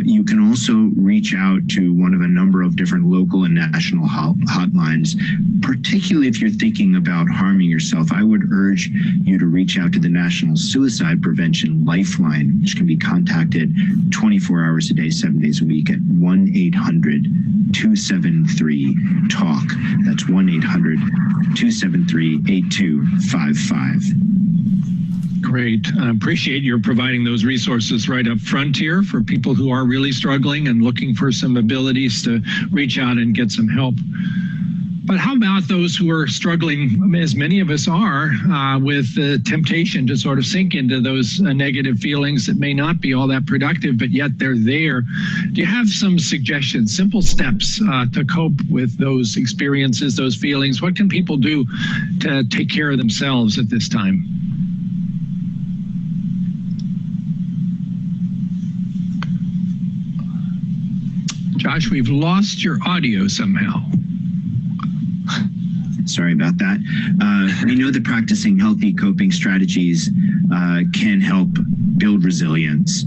You can also reach out to one of a number of different local and national hotlines. Particularly if you're thinking about harming yourself, I would urge you to reach out to the National Suicide Prevention Lifeline, which can be contacted 24 hours a day, 7 days a week at 1-800-273-TALK. That's 1-800-273-8255. Great. I appreciate your providing those resources right up front here for people who are really struggling and looking for some abilities to reach out and get some help. But how about those who are struggling, as many of us are, with the temptation to sort of sink into those negative feelings that may not be all that productive, but yet they're there? Do you have some suggestions, simple steps to cope with those experiences, those feelings? What can people do to take care of themselves at this time? Josh, we've lost your audio somehow. Sorry about that. We know that practicing healthy coping strategies can help build resilience.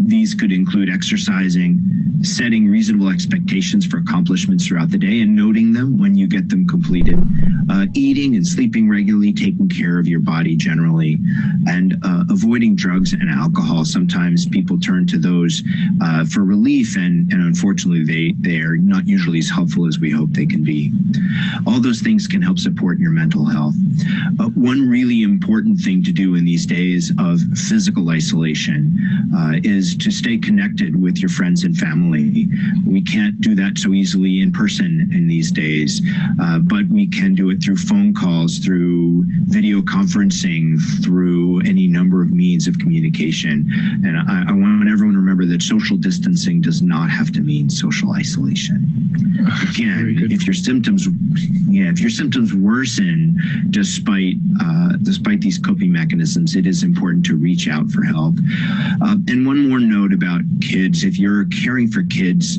These could include exercising, setting reasonable expectations for accomplishments throughout the day and noting them when you get them completed, eating and sleeping regularly, taking care of your body generally, and avoiding drugs and alcohol. Sometimes people turn to those for relief, and unfortunately they are not usually as helpful as we hope they can be. All those things can help support your mental health. One really important thing to do in these days of physical isolation is to stay connected with your friends and family. We can't do that so easily in person in these days, but we can do it through phone calls, through video conferencing, through any number of means of communication. And I want everyone to remember that social distancing does not have to mean social isolation. Again, if your symptoms worsen despite these coping mechanisms, it is important to reach out for help. And one more note about kids: if you're caring for kids,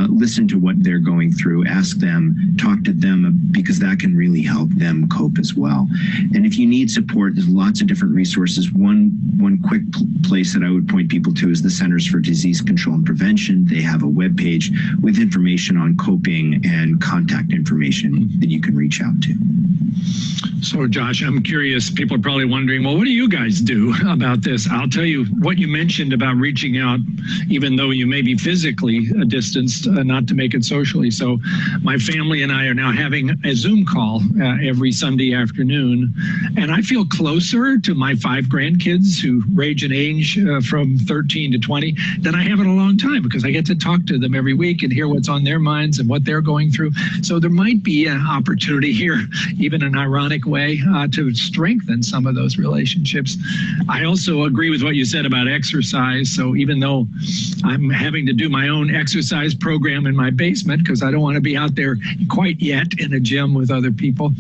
listen to what they're going through, ask them, talk to them, because that can really help them cope as well. And if you need support, there's lots of different resources. One quick place that I would point people to is the Centers for Disease Control and Prevention. They have a webpage with information on coping and contact information that you can reach out to. So, Josh, I'm curious, people are probably wondering, well, what do you guys do about this? I'll tell you what you mentioned about reaching out, even though you may be physically distanced, not to make it socially. So my family and I are now having a Zoom call every Sunday afternoon, and I feel closer to my 5 grandkids who range in age from 13 to 20 than I have in a long time, because I get to talk to them every week and hear what's on their minds and what they're going through. So there might be an opportunity here, even an ironic way, to strengthen some of those relationships. I also agree with what you said about exercise. So even though I'm having to do my own exercise program in my basement because I don't want to be out there quite yet in a gym with other people,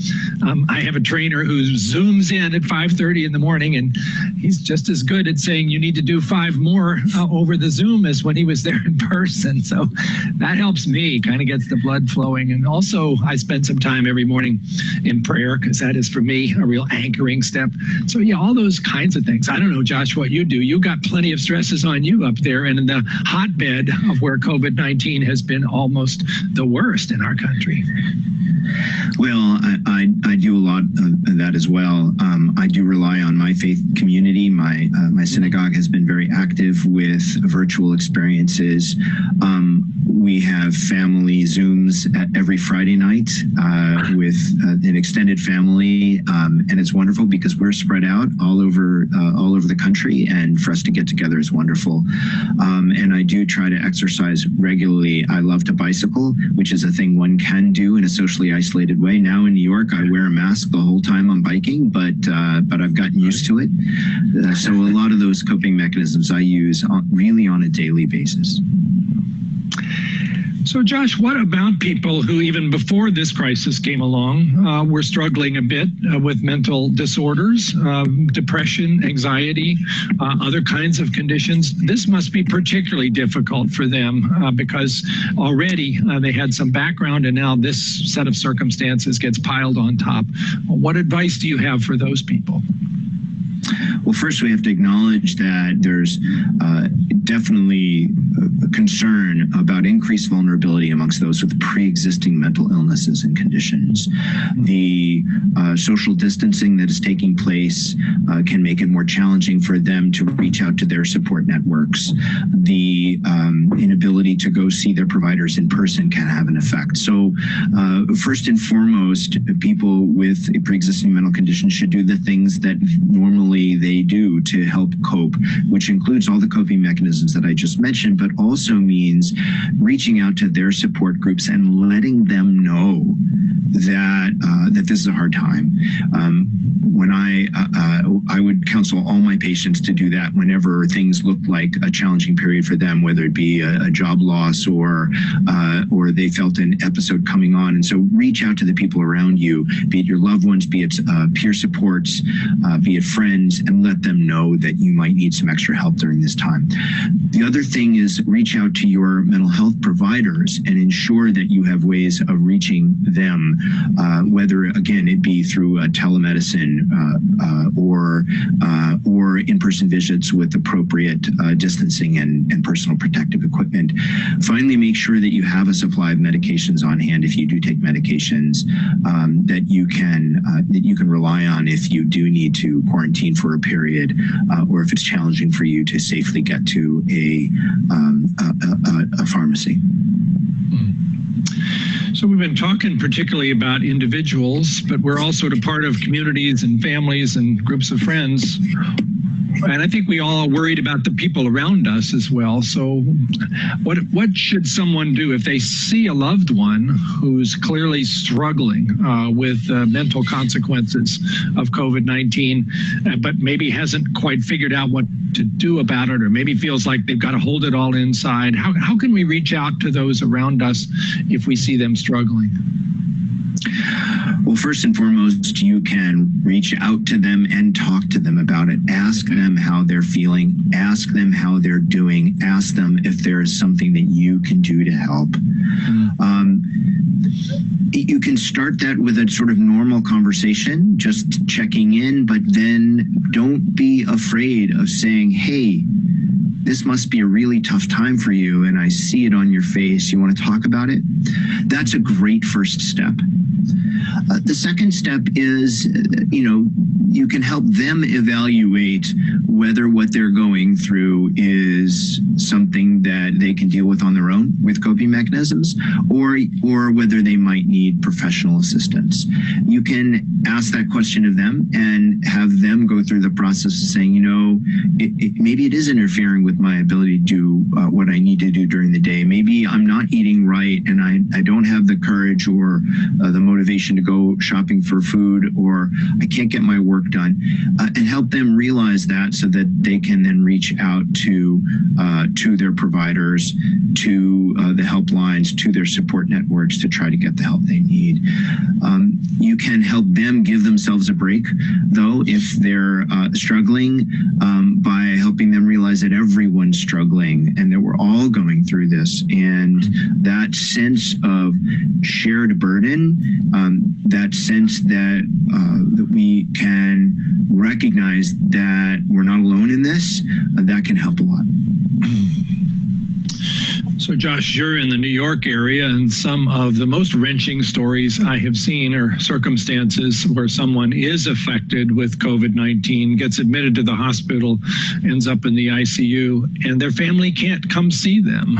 I have a trainer who zooms in at 5:30 in the morning, and he's just as good at saying you need to do 5 more over the Zoom as when he was there in person. So that helps me, kind of gets the blood flowing. And also I spend some time every morning in prayer, because that is for me a real anchoring step. So yeah, all those kinds of things. I don't know, Josh, what you do. You got plenty of stresses on you up there and in the hotbed of where COVID-19 has been almost the worst in our country. Well, I do a lot of that as well. I do rely on my faith community. My synagogue has been very active with virtual experiences. We have family Zooms every Friday night with an extended family, and it's wonderful because we're spread out all over the country, and for us to get together is wonderful. And I do try to exercise regularly. I love to bicycle, which is a thing one can do in a socially isolated way. Now in New York, I wear a mask the whole time I'm biking, but I've gotten used to it. So a lot of those coping mechanisms I use really on a daily basis. So, Josh, what about people who, even before this crisis came along, were struggling a bit with mental disorders, depression, anxiety, other kinds of conditions? This must be particularly difficult for them because already they had some background and now this set of circumstances gets piled on top. What advice do you have for those people? Well, first we have to acknowledge that there's definitely a concern about increased vulnerability amongst those with pre-existing mental illnesses and conditions. The social distancing that is taking place can make it more challenging for them to reach out to their support networks. The inability to go see their providers in person can have an effect. So first and foremost, people with a pre-existing mental condition should do the things that normally they do to help cope, which includes all the coping mechanisms that I just mentioned, but also means reaching out to their support groups and letting them know that that this is a hard time. When I would counsel all my patients to do that whenever things look like a challenging period for them, whether it be a job loss or they felt an episode coming on. And so reach out to the people around you, be it your loved ones, be it peer supports, be it friends, and let them know that you might need some extra help during this time. The other thing is reach out to your mental health providers and ensure that you have ways of reaching them, whether, again, it be through telemedicine or in-person visits with appropriate distancing and personal protective equipment. Finally, make sure that you have a supply of medications on hand if you do take medications that you can rely on if you do need to quarantine for a period, or if it's challenging for you to safely get to a pharmacy. So we've been talking particularly about individuals, but we're also a part of communities and families and groups of friends. And I think we all are worried about the people around us as well. So what should someone do if they see a loved one who's clearly struggling with mental consequences of COVID-19, but maybe hasn't quite figured out what to do about it, or maybe feels like they've got to hold it all inside? How can we reach out to those around us if we see them struggling? Well, first and foremost, you can reach out to them and talk to them about it. Ask them how they're feeling. Ask them how they're doing. Ask them if there is something that you can do to help. You can start that with a sort of normal conversation, just checking in, but then don't be afraid of saying, hey, this must be a really tough time for you, and I see it on your face. You want to talk about it? That's a great first step. The second step is, you can help them evaluate whether what they're going through is something that they can deal with on their own with coping mechanisms, or whether they might need professional assistance. You can ask that question of them and have them go through the process of saying, maybe it is interfering with my ability to do what I need to do during the day. Maybe I'm not eating right and I don't have the courage or the motivation to go shopping for food, or I can't get my work done, and help them realize that so that they can then reach out to their providers, to the helplines, to their support networks to try to get the help they need. You can help them give themselves a break, though, if they're struggling, by helping them realize that everyone's struggling and that we're all going through this. And that sense of shared burden, that sense that we can recognize that we're not alone in this, that can help a lot. So, Josh, you're in the New York area, and some of the most wrenching stories I have seen are circumstances where someone is affected with COVID-19, gets admitted to the hospital, ends up in the ICU, and their family can't come see them.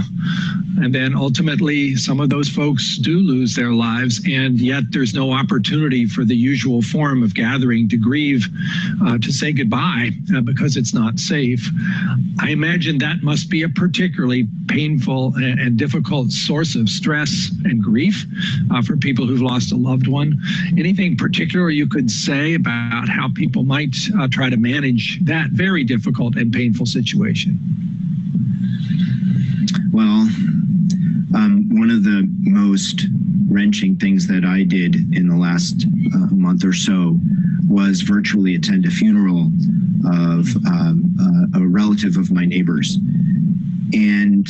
And then ultimately, some of those folks do lose their lives, and yet there's no opportunity for the usual form of gathering to grieve, to say goodbye, because it's not safe. I imagine that must be a particularly painful and difficult source of stress and grief for people who've lost a loved one. Anything particular you could say about how people might try to manage that very difficult and painful situation? Well, One of the most wrenching things that I did in the last month or so was virtually attend a funeral of a relative of my neighbor's. And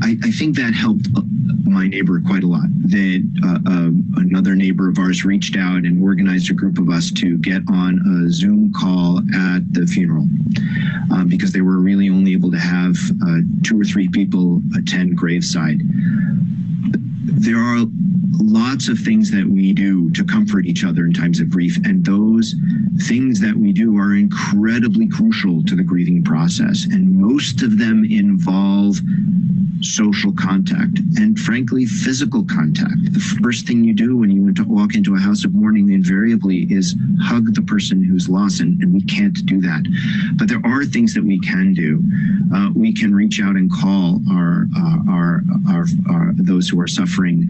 I think that helped my neighbor quite a lot. That another neighbor of ours reached out and organized a group of us to get on a Zoom call at the funeral because they were really only able to have 2 or 3 people attend graveside. There are lots of things that we do to comfort each other in times of grief, and those things that we do are incredibly crucial to the grieving process, and most of them involve social contact and, frankly, physical contact. The first thing you do when you walk into a house of mourning invariably is hug the person who's lost, and we can't do that. But there are things that we can do. We can reach out and call our those who are suffering.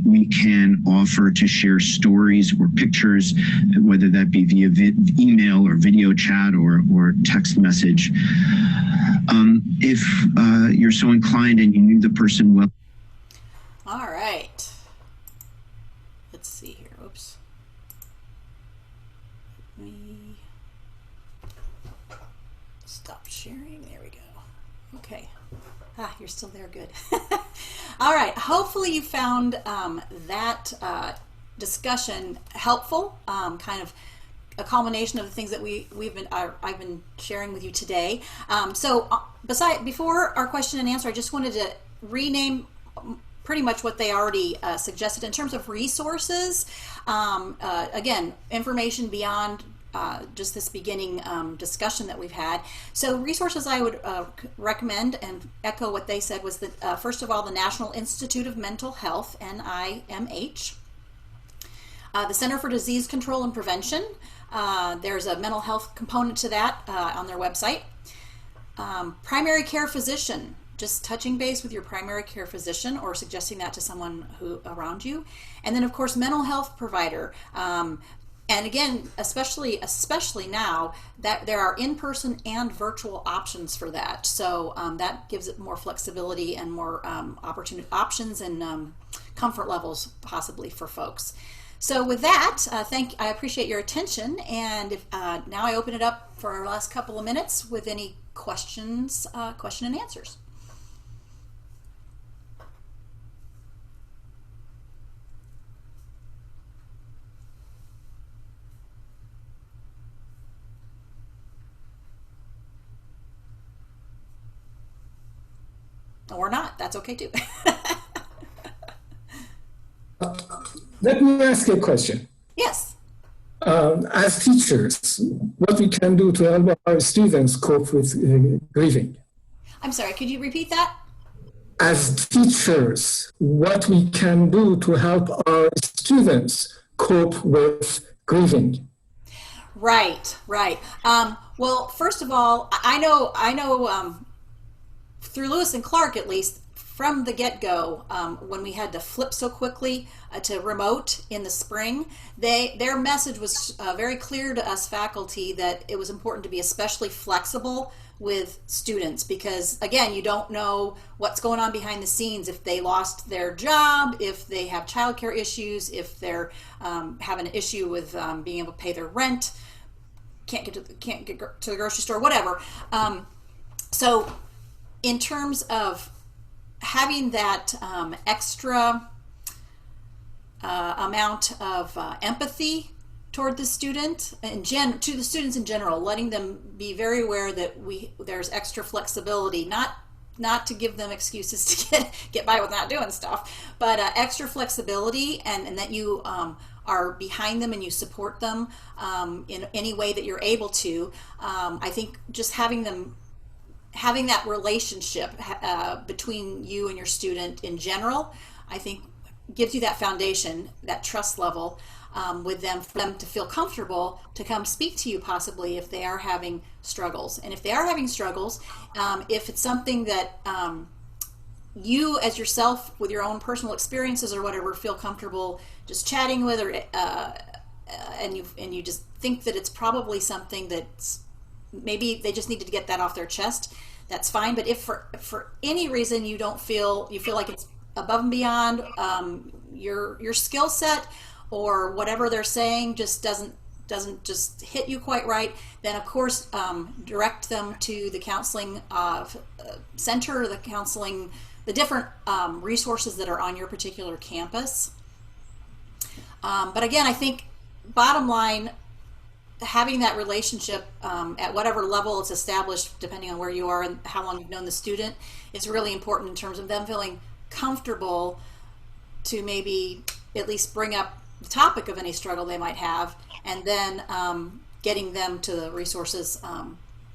We can offer to share stories or pictures, whether that be via email or video chat or text message. If you're so inclined and you knew the person well. All right. Let's see here. Oops. Let me stop sharing. There we go. Okay. You're still there. Good. All right. Hopefully you found that discussion helpful. Kind of a culmination of the things that I've been sharing with you today. Before our question and answer, I just wanted to rename pretty much what they already suggested in terms of resources. Again, information beyond just this beginning discussion that we've had. So resources I would recommend and echo what they said was that first of all, the National Institute of Mental Health, NIMH, the Center for Disease Control and Prevention. There's a mental health component to that on their website. Primary care physician, just touching base with your primary care physician or suggesting that to someone who around you. And then of course, mental health provider. And again, especially now that there are in-person and virtual options for that. So that gives it more flexibility and more options and comfort levels possibly for folks. So with that, I appreciate your attention, and now I open it up for our last couple of minutes with any questions, question and answers. Or not, that's okay too. Let me ask a question. Yes. As teachers, what we can do to help our students cope with grieving? I'm sorry, could you repeat that? As teachers, what we can do to help our students cope with grieving? Right. Well, first of all, I know through Lewis and Clark, at least, from the get-go, when we had to flip so quickly to remote in the spring, their message was very clear to us faculty that it was important to be especially flexible with students because, again, you don't know what's going on behind the scenes, if they lost their job, if they have childcare issues, if they're having an issue with being able to pay their rent, can't get to the grocery store, whatever. So in terms of having that extra amount of empathy toward the student and to the students in general, letting them be very aware that there's extra flexibility, not to give them excuses to get by with not doing stuff, but extra flexibility and that you are behind them and you support them in any way that you're able to. I think just having that relationship between you and your student in general, I think gives you that foundation, that trust level with them, for them to feel comfortable to come speak to you possibly if they are having struggles. And if they are having struggles, if it's something that you as yourself with your own personal experiences or whatever feel comfortable just chatting with, or and you just think that it's probably something that's maybe they just needed to get that off their chest, that's fine. But if for any reason you feel like it's above and beyond your skill set, or whatever they're saying just doesn't just hit you quite right, then of course direct them to the counseling center, or the different resources that are on your particular campus. But again, I think bottom line, having that relationship at whatever level it's established, depending on where you are and how long you've known the student, is really important in terms of them feeling comfortable to maybe at least bring up the topic of any struggle they might have, and then getting them to the resources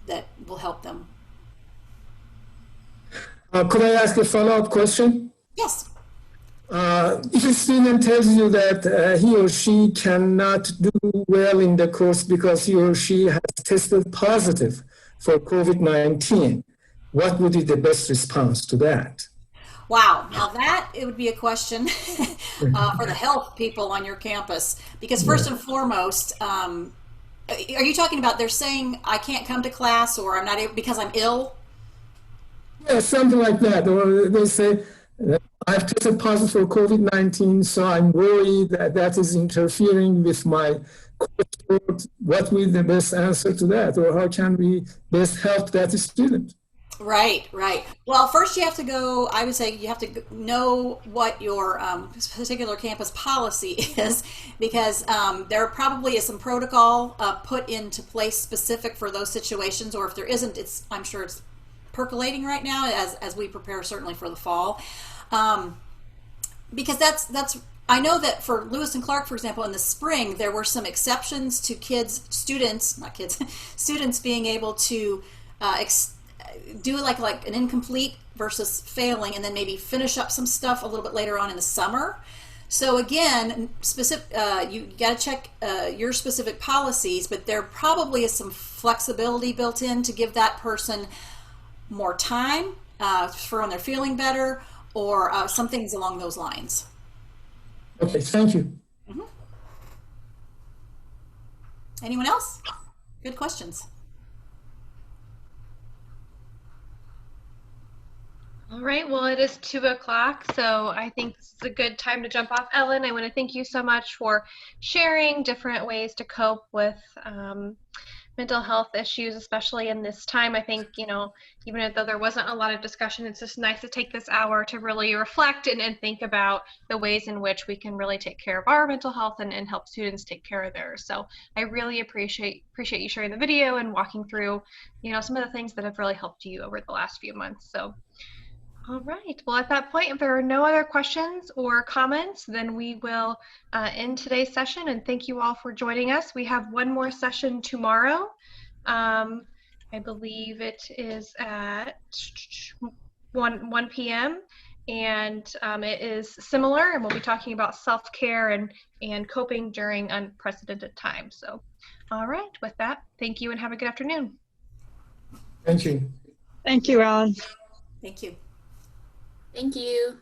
that will help them. Could I ask a follow-up question? Yes. If a student tells you that he or she cannot do well in the course because he or she has tested positive for COVID-19, what would be the best response to that? Wow, now that it would be a question for the health people on your campus, because first and foremost, are you talking about they're saying I can't come to class, or I'm not able because I'm ill? Yeah, something like that. Or they say, I've tested positive for COVID-19, so I'm worried that that is interfering with my coursework. What will be the best answer to that? Or how can we best help that student? Right. Well, first you have to go, I would say you have to know what your particular campus policy is, because there probably is some protocol put into place specific for those situations, or if there isn't, I'm sure it's percolating right now as we prepare certainly for the fall. Because that's I know that for Lewis and Clark, for example, in the spring, there were some exceptions to students being able to do like an incomplete versus failing, and then maybe finish up some stuff a little bit later on in the summer. So again, you got to check your specific policies, but there probably is some flexibility built in to give that person more time for when they're feeling better, or some things along those lines. Okay, thank you. Mm-hmm. Anyone else? Good questions. All right, well, it is 2 o'clock, so I think this is a good time to jump off. Ellen, I want to thank you so much for sharing different ways to cope with mental health issues, especially in this time. I think, even though there wasn't a lot of discussion, it's just nice to take this hour to really reflect and think about the ways in which we can really take care of our mental health and help students take care of theirs. So I really appreciate you sharing the video and walking through, some of the things that have really helped you over the last few months. So, all right. Well, at that point, if there are no other questions or comments, then we will end today's session. And thank you all for joining us. We have one more session tomorrow. I believe it is at 1 p.m. And it is similar, and we'll be talking about self-care and coping during unprecedented times. So, all right. With that, thank you and have a good afternoon. Thank you. Thank you, Ellen. Thank you. Thank you.